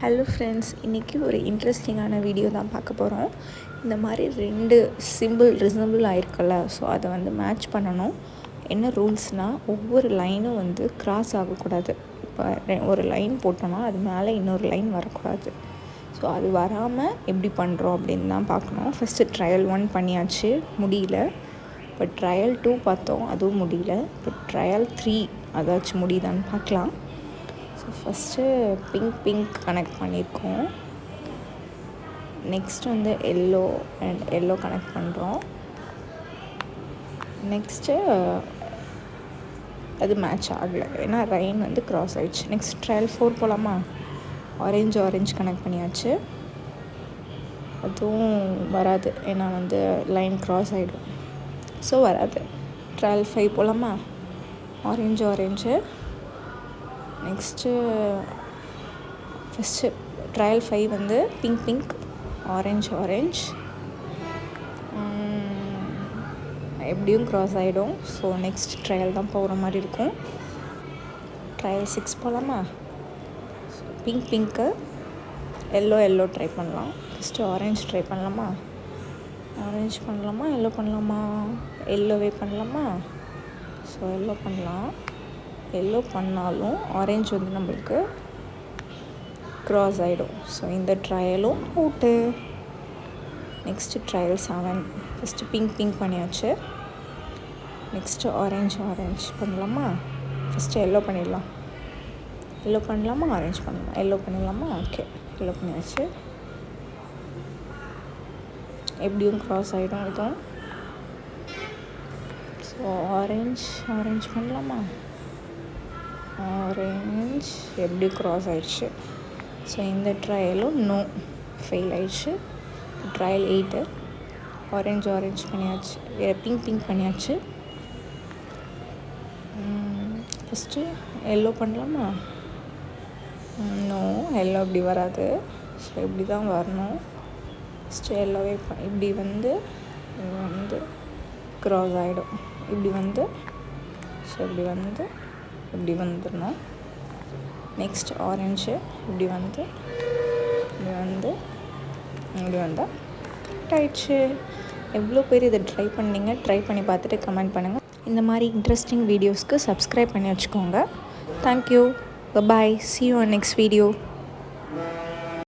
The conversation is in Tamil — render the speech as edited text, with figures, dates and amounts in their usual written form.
ஹலோ ஃப்ரெண்ட்ஸ், இன்றைக்கி ஒரு இன்ட்ரெஸ்டிங்கான வீடியோ தான் பார்க்க போகிறோம். இந்த மாதிரி 2 சிம்பிள் ரிசம்பிள் ஆகிருக்குல்ல, ஸோ அதை வந்து மேட்ச் பண்ணணும். என்ன ரூல்ஸ்னால், ஒவ்வொரு லைனும் வந்து கிராஸ் ஆகக்கூடாது. இப்போ ஒரு லைன் போட்டோன்னா அது மேலே இன்னொரு லைன் வரக்கூடாது. ஸோ அது வராமல் எப்படி பண்ணுறோம் அப்படின்னு தான் பார்க்கணும். ஃபஸ்ட்டு ட்ரையல் 1 பண்ணியாச்சு, முடியல. இப்போ ட்ரையல் 2 பார்த்தோம், அதுவும் முடியல. இப்போ ட்ரையல் 3 அதாச்சும் முடியுதான்னு பார்க்கலாம். ஃபஸ்ட்டு பிங்க் கனெக்ட் பண்ணியிருக்கோம். நெக்ஸ்ட் வந்து எல்லோ கனெக்ட் பண்ணுறோம். நெக்ஸ்ட்டு அது மேட்ச் ஆகலை, ஏன்னா லைன் வந்து க்ராஸ் ஆகிடுச்சு. நெக்ஸ்ட் ட்ரையல் 4 போகலாமா? ஆரஞ்சு கனெக்ட் பண்ணியாச்சு, அதுவும் வராது, ஏன்னா வந்து லைன் க்ராஸ் ஆகிடும், ஸோ வராது. ட்ரையல் 5 போகலாமா? ஆரஞ்சு. நெக்ஸ்ட்டு ஃபஸ்ட்டு ட்ரையல் 5 வந்து பிங்க் ஆரஞ்சு எப்படியும் க்ராஸ் ஆகிடும். ஸோ நெக்ஸ்ட் ட்ரையல் தான் போகிற மாதிரி இருக்கும். ட்ரையல் 6 போகலாமா? பிங்க்கு எல்லோ ட்ரை பண்ணலாம். ஃபஸ்ட்டு ஆரஞ்சு ட்ரை பண்ணலாமா? ஆரஞ்சு பண்ணலாமா, எல்லோ பண்ணலாமா? எல்லோவே பண்ணலாமா? ஸோ எல்லோ பண்ணலாம். எல்லோ பண்ணாலும் ஆரஞ்சு வந்து நம்மளுக்கு க்ராஸ் ஆகிடும். ஸோ இந்த ட்ரையலும் out. Next trial 7, first pink பண்ணியாச்சு. நெக்ஸ்ட்டு ஆரஞ்சு பண்ணலாமா? ஃபஸ்ட்டு எல்லோ பண்ணலாமா, ஆரஞ்சு பண்ணலாம்? எல்லோ பண்ணிடலாமா? ஓகே, எல்லோ பண்ணியாச்சு. எப்படியும் க்ராஸ் ஆகிடும் இதுவும். ஸோ ஆரஞ்சு பண்ணலாமா? ஆரஞ்சு எப்படி க்ராஸ் ஆயிடுச்சு. ஸோ இந்த ட்ரையலும் ஃபெயில் ஆயிடுச்சு. ட்ரையல் 8 ஆரஞ்சு பண்ணியாச்சு, பிங்க் பண்ணியாச்சு. ஃபஸ்ட்டு எல்லோ பண்ணலாமா? எல்லோ இப்படி வராது, ஸோ இப்படி தான் வரணும். ஃபஸ்ட்டு எல்லோவே இப்படி வந்து க்ராஸ் ஆகிடும். இப்படி வந்து ஸோ இப்படி வந்துடணும். நெக்ஸ்ட் ஆரஞ்சு இப்படி வந்தால் கரெக்ட் ஆயிடுச்சு. எவ்வளோ பேர் இதை ட்ரை பண்ணி பார்த்துட்டு கமெண்ட் பண்ணுங்கள். இந்த மாதிரி இன்ட்ரெஸ்டிங் வீடியோஸ்க்கு சப்ஸ்கிரைப் பண்ணி வச்சுக்கோங்க. Thank you, bye, see you on next video.